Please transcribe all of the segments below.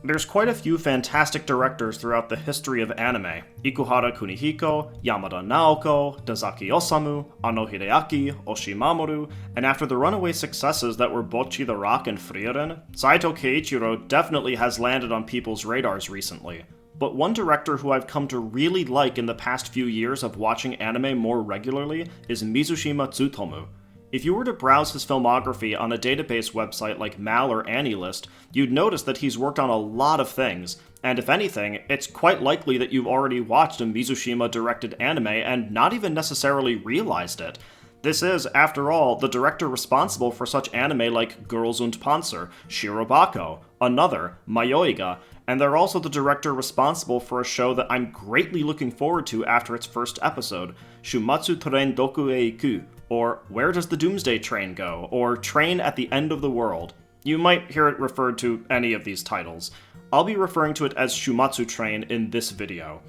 There's quite a few fantastic directors throughout the history of anime. Ikuhara Kunihiko, Yamada Naoko, Dazaki Osamu, Ano Hideaki, Oshimamoru, and after the runaway successes that were Bocchi the Rock and Frieren, Saito Keiichiro definitely has landed on people's radars recently. But one director who I've come to really like in the past few years of watching anime more regularly is Mizushima Tsutomu. If you were to browse his filmography on a database website like Mal or AniList, you'd notice that he's worked on a lot of things, and if anything, it's quite likely that you've already watched a Mizushima-directed anime and not even necessarily realized it. This is, after all, the director responsible for such anime like Girls und Panzer, Shirobako, Another, Mayoiga, and they're also the director responsible for a show that I'm greatly looking forward to after its first episode, Shuumatsu Train Doku e Iku, or Where Does the Doomsday Train Go, or Train at the End of the World. You might hear it referred to any of these titles. I'll be referring to it as Shuumatsu Train in this video.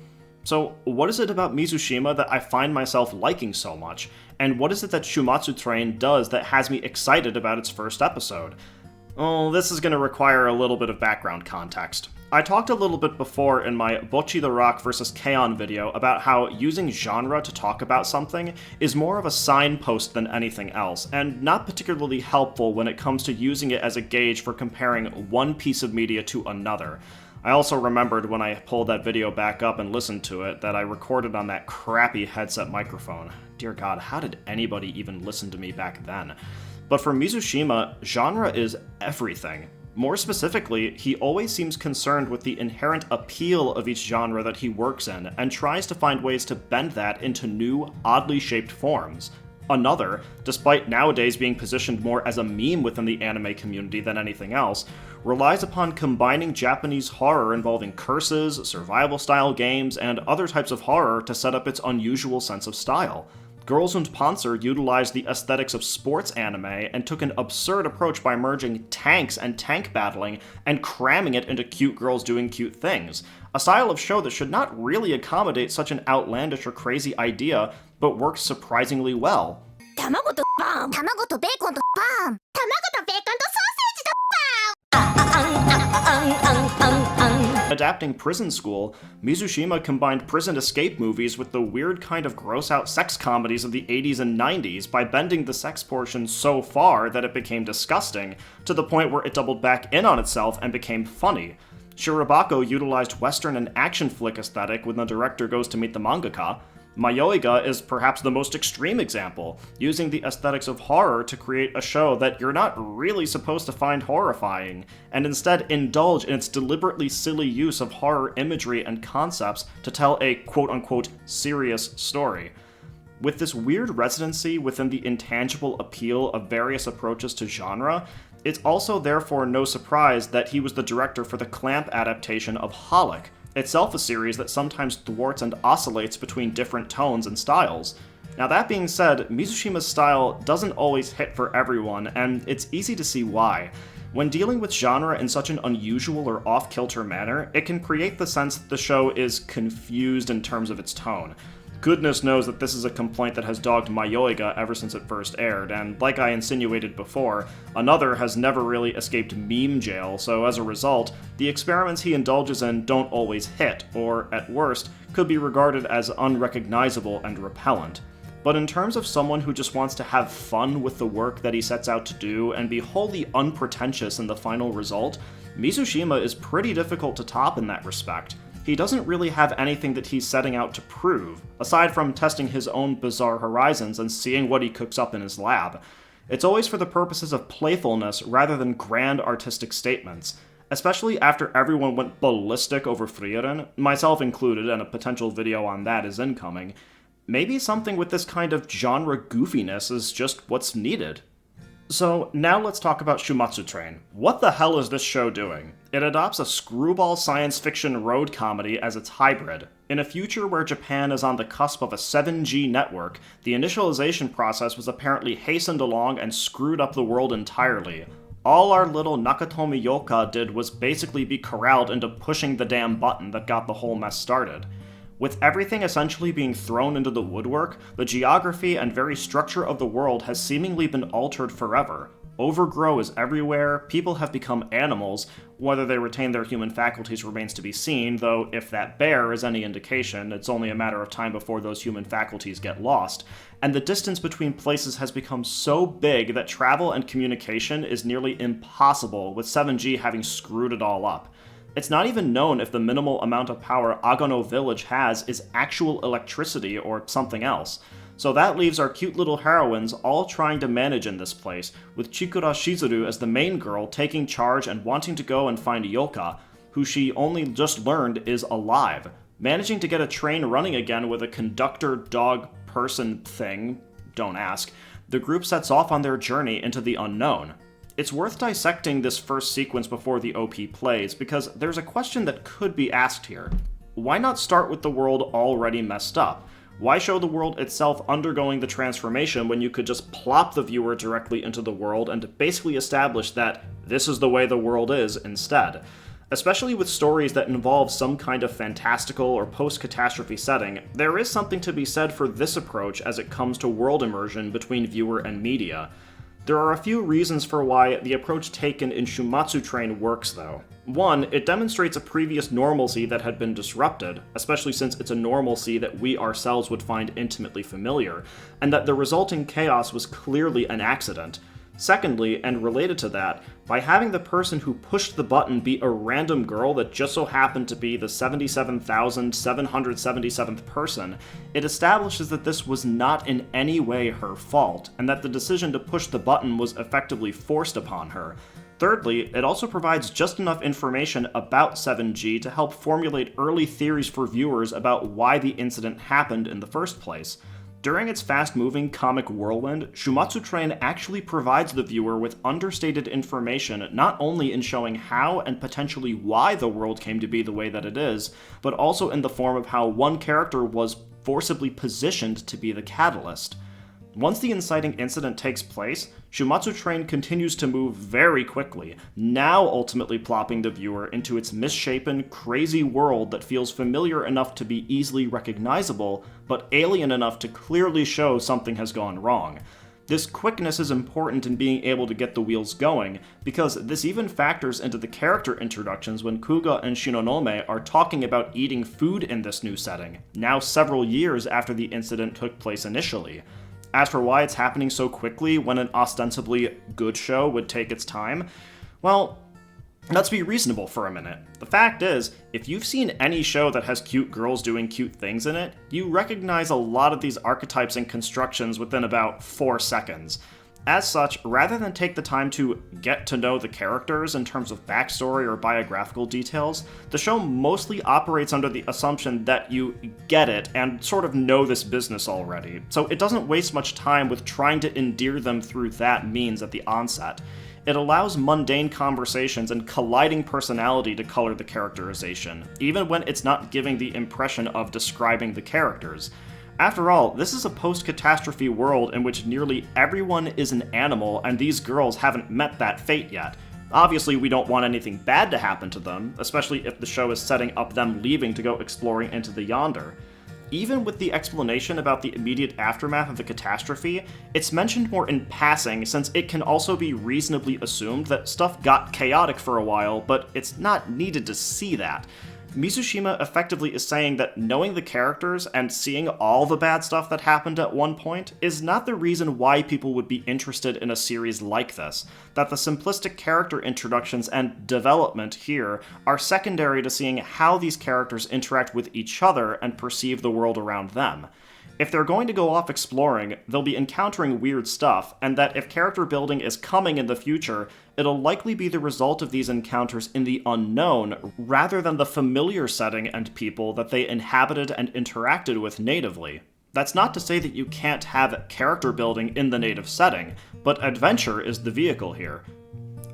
So, what is it about Mizushima that I find myself liking so much? And what is it that Shuumatsu Train does that has me excited about its first episode? Oh, this is going to require a little bit of background context. I talked a little bit before in my Bocchi the Rock vs. K-On! Video about how using genre to talk about something is more of a signpost than anything else, and not particularly helpful when it comes to using it as a gauge for comparing one piece of media to another. I also remembered when I pulled that video back up and listened to it that I recorded on that crappy headset microphone. Dear God, how did anybody even listen to me back then? But for Mizushima, genre is everything. More specifically, he always seems concerned with the inherent appeal of each genre that he works in, and tries to find ways to bend that into new, oddly shaped forms. Another, despite nowadays being positioned more as a meme within the anime community than anything else, relies upon combining Japanese horror involving curses, survival-style games, and other types of horror to set up its unusual sense of style. Girls und Panzer utilized the aesthetics of sports anime and took an absurd approach by merging tanks and tank battling and cramming it into cute girls doing cute things, a style of show that should not really accommodate such an outlandish or crazy idea, but works surprisingly well. Tamago to bam! Tamago to bacon to bam! Tamago to bacon to sausage to Adapting Prison School, Mizushima combined prison escape movies with the weird kind of gross-out sex comedies of the 80s and 90s by bending the sex portion so far that it became disgusting, to the point where it doubled back in on itself and became funny. Shirobako utilized western and action flick aesthetic when the director goes to meet the mangaka. Mayoiga is perhaps the most extreme example, using the aesthetics of horror to create a show that you're not really supposed to find horrifying, and instead indulge in its deliberately silly use of horror imagery and concepts to tell a quote-unquote serious story. With this weird residency within the intangible appeal of various approaches to genre, it's also therefore no surprise that he was the director for the Clamp adaptation of Holic, itself a series that sometimes thwarts and oscillates between different tones and styles. Now that being said, Mizushima's style doesn't always hit for everyone, and it's easy to see why. When dealing with genre in such an unusual or off-kilter manner, it can create the sense that the show is confused in terms of its tone. Goodness knows that this is a complaint that has dogged Mayoiga ever since it first aired, and like I insinuated before, Another has never really escaped meme jail, so as a result, the experiments he indulges in don't always hit, or, at worst, could be regarded as unrecognizable and repellent. But in terms of someone who just wants to have fun with the work that he sets out to do and be wholly unpretentious in the final result, Mizushima is pretty difficult to top in that respect. He doesn't really have anything that he's setting out to prove, aside from testing his own bizarre horizons and seeing what he cooks up in his lab. It's always for the purposes of playfulness rather than grand artistic statements, especially after everyone went ballistic over Frieren, myself included, and a potential video on that is incoming. Maybe something with this kind of genre goofiness is just what's needed. So, now let's talk about Shuumatsu Train. What the hell is this show doing? It adopts a screwball science fiction road comedy as its hybrid. In a future where Japan is on the cusp of a 7G network, the initialization process was apparently hastened along and screwed up the world entirely. All our little Nakatomi Yoka did was basically be corralled into pushing the damn button that got the whole mess started. With everything essentially being thrown into the woodwork, the geography and very structure of the world has seemingly been altered forever. Overgrow is everywhere, people have become animals. Whether they retain their human faculties remains to be seen, though if that bear is any indication, it's only a matter of time before those human faculties get lost. And the distance between places has become so big that travel and communication is nearly impossible, with 7G having screwed it all up. It's not even known if the minimal amount of power Agano Village has is actual electricity or something else. So that leaves our cute little heroines all trying to manage in this place, with Chikura Shizuru as the main girl taking charge and wanting to go and find Yoka, who she only just learned is alive. Managing to get a train running again with a conductor dog person thing, don't ask, the group sets off on their journey into the unknown. It's worth dissecting this first sequence before the OP plays, because there's a question that could be asked here. Why not start with the world already messed up? Why show the world itself undergoing the transformation when you could just plop the viewer directly into the world and basically establish that this is the way the world is instead? Especially with stories that involve some kind of fantastical or post-catastrophe setting, there is something to be said for this approach as it comes to world immersion between viewer and media. There are a few reasons for why the approach taken in Shuumatsu Train works, though. One, it demonstrates a previous normalcy that had been disrupted, especially since it's a normalcy that we ourselves would find intimately familiar, and that the resulting chaos was clearly an accident. Secondly, and related to that, by having the person who pushed the button be a random girl that just so happened to be the 77,777th person, it establishes that this was not in any way her fault, and that the decision to push the button was effectively forced upon her. Thirdly, it also provides just enough information about 7G to help formulate early theories for viewers about why the incident happened in the first place. During its fast-moving comic whirlwind, Shuumatsu Train actually provides the viewer with understated information not only in showing how and potentially why the world came to be the way that it is, but also in the form of how one character was forcibly positioned to be the catalyst. Once the inciting incident takes place, Shuumatsu Train continues to move very quickly, now ultimately plopping the viewer into its misshapen, crazy world that feels familiar enough to be easily recognizable, but alien enough to clearly show something has gone wrong. This quickness is important in being able to get the wheels going, because this even factors into the character introductions when Kuga and Shinonome are talking about eating food in this new setting, now several years after the incident took place initially. As for why it's happening so quickly when an ostensibly good show would take its time, well, let's be reasonable for a minute. The fact is, if you've seen any show that has cute girls doing cute things in it, you recognize a lot of these archetypes and constructions within about 4 seconds. As such, rather than take the time to get to know the characters in terms of backstory or biographical details, the show mostly operates under the assumption that you get it and sort of know this business already, so it doesn't waste much time with trying to endear them through that means at the onset. It allows mundane conversations and colliding personality to color the characterization, even when it's not giving the impression of describing the characters. After all, this is a post-catastrophe world in which nearly everyone is an animal, and these girls haven't met that fate yet. Obviously, we don't want anything bad to happen to them, especially if the show is setting up them leaving to go exploring into the yonder. Even with the explanation about the immediate aftermath of the catastrophe, it's mentioned more in passing since it can also be reasonably assumed that stuff got chaotic for a while, but it's not needed to see that. Mizushima effectively is saying that knowing the characters and seeing all the bad stuff that happened at one point is not the reason why people would be interested in a series like this, that the simplistic character introductions and development here are secondary to seeing how these characters interact with each other and perceive the world around them. If they're going to go off exploring, they'll be encountering weird stuff, and that if character building is coming in the future, it'll likely be the result of these encounters in the unknown, rather than the familiar setting and people that they inhabited and interacted with natively. That's not to say that you can't have character building in the native setting, but adventure is the vehicle here.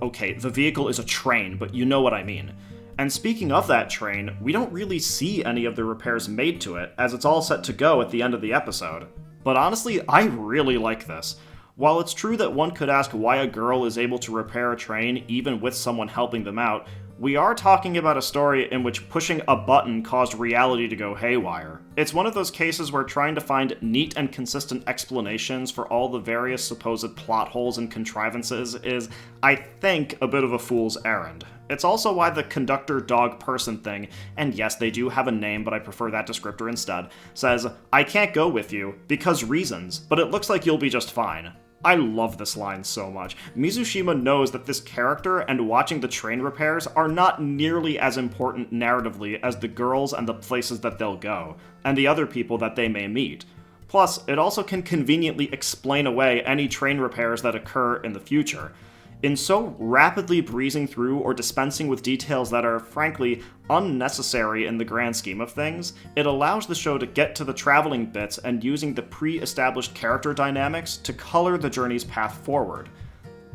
Okay, the vehicle is a train, but you know what I mean. And speaking of that train, we don't really see any of the repairs made to it, as it's all set to go at the end of the episode. But honestly, I really like this. While it's true that one could ask why a girl is able to repair a train even with someone helping them out, We are talking about a story in which pushing a button caused reality to go haywire. It's one of those cases where trying to find neat and consistent explanations for all the various supposed plot holes and contrivances is, I think, a bit of a fool's errand. It's also why the conductor dog person thing, and yes, they do have a name, but I prefer that descriptor instead, says, "I can't go with you, because reasons, but it looks like you'll be just fine." I love this line so much. Mizushima knows that this character and watching the train repairs are not nearly as important narratively as the girls and the places that they'll go, and the other people that they may meet. Plus, it also can conveniently explain away any train repairs that occur in the future. In so rapidly breezing through or dispensing with details that are, frankly, unnecessary in the grand scheme of things, it allows the show to get to the traveling bits and using the pre-established character dynamics to color the journey's path forward.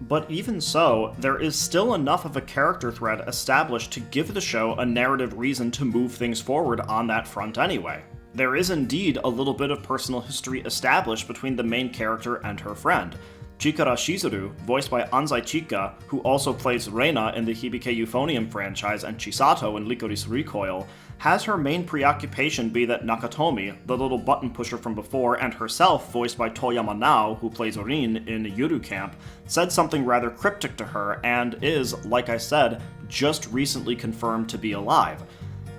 But even so, there is still enough of a character thread established to give the show a narrative reason to move things forward on that front anyway. There is indeed a little bit of personal history established between the main character and her friend. Chikara Shizuru, voiced by Anzai Chika, who also plays Reina in the Hibike Euphonium franchise and Chisato in Licorice Recoil, has her main preoccupation be that Nakatomi, the little button pusher from before, and herself, voiced by Toyama Nao, who plays Rin in Yuru Camp, said something rather cryptic to her and is, like I said, just recently confirmed to be alive.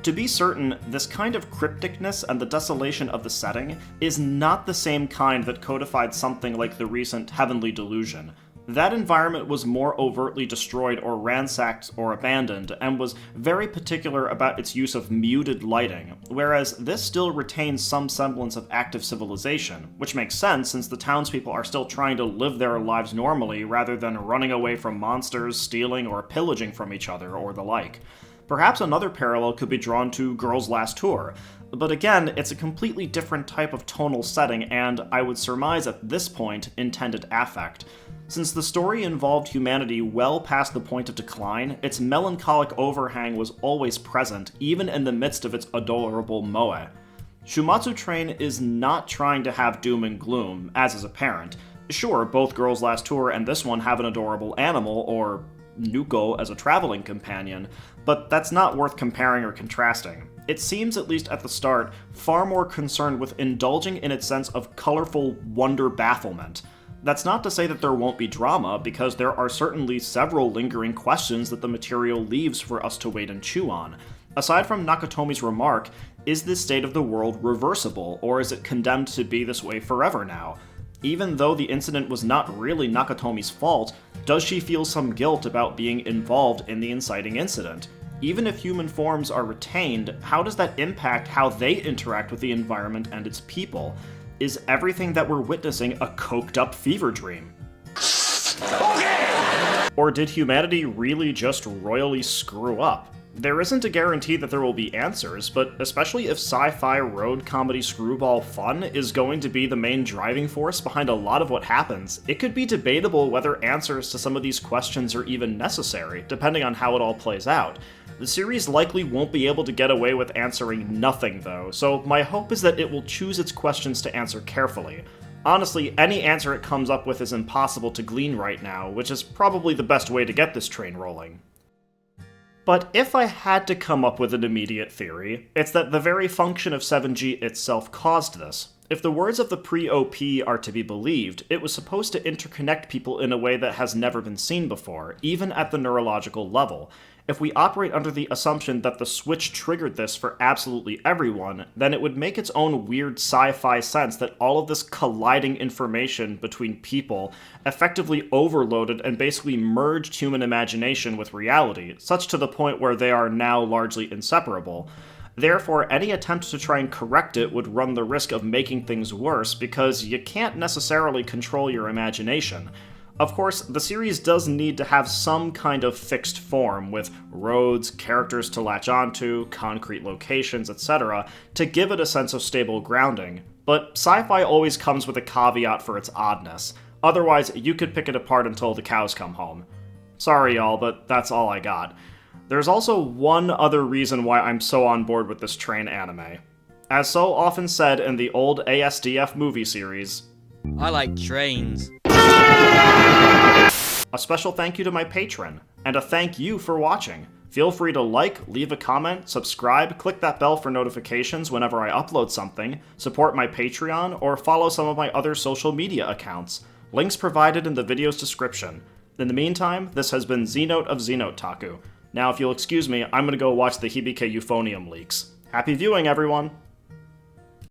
To be certain, this kind of crypticness and the desolation of the setting is not the same kind that codified something like the recent Heavenly Delusion. That environment was more overtly destroyed or ransacked or abandoned, and was very particular about its use of muted lighting, whereas this still retains some semblance of active civilization, which makes sense since the townspeople are still trying to live their lives normally rather than running away from monsters, stealing, or pillaging from each other, or the like. Perhaps another parallel could be drawn to Girls' Last Tour, but again, it's a completely different type of tonal setting and, I would surmise at this point, intended affect. Since the story involved humanity well past the point of decline, its melancholic overhang was always present, even in the midst of its adorable moe. Shuumatsu Train is not trying to have doom and gloom, as is apparent. Sure, both Girls' Last Tour and this one have an adorable animal, or Nuko as a traveling companion, but that's not worth comparing or contrasting. It seems, at least at the start, far more concerned with indulging in its sense of colorful wonder bafflement. That's not to say that there won't be drama, because there are certainly several lingering questions that the material leaves for us to wait and chew on. Aside from Nakatomi's remark, is this state of the world reversible, or is it condemned to be this way forever now? Even though the incident was not really Nakatomi's fault, does she feel some guilt about being involved in the inciting incident? Even if human forms are retained, how does that impact how they interact with the environment and its people? Is everything that we're witnessing a coked-up fever dream? Okay! Or did humanity really just royally screw up? There isn't a guarantee that there will be answers, but especially if sci-fi road comedy screwball fun is going to be the main driving force behind a lot of what happens, it could be debatable whether answers to some of these questions are even necessary, depending on how it all plays out. The series likely won't be able to get away with answering nothing, though, so my hope is that it will choose its questions to answer carefully. Honestly, any answer it comes up with is impossible to glean right now, which is probably the best way to get this train rolling. But if I had to come up with an immediate theory, it's that the very function of 7G itself caused this. If the words of the pre-OP are to be believed, it was supposed to interconnect people in a way that has never been seen before, even at the neurological level. If we operate under the assumption that the Switch triggered this for absolutely everyone, then it would make its own weird sci-fi sense that all of this colliding information between people effectively overloaded and basically merged human imagination with reality, such to the point where they are now largely inseparable. Therefore, any attempt to try and correct it would run the risk of making things worse, because you can't necessarily control your imagination. Of course, the series does need to have some kind of fixed form, with roads, characters to latch onto, concrete locations, etc., to give it a sense of stable grounding. But sci-fi always comes with a caveat for its oddness. Otherwise, you could pick it apart until the cows come home. Sorry y'all, but that's all I got. There's also one other reason why I'm so on board with this train anime. As so often said in the old ASDF movie series, I like trains. A special thank you to my patron, and a thank you for watching. Feel free to like, leave a comment, subscribe, click that bell for notifications whenever I upload something, support my Patreon, or follow some of my other social media accounts. Links provided in the video's description. In the meantime, this has been ZNote of ZNoteTaku. Now, if you'll excuse me, I'm gonna go watch the Hibike Euphonium leaks. Happy viewing, everyone!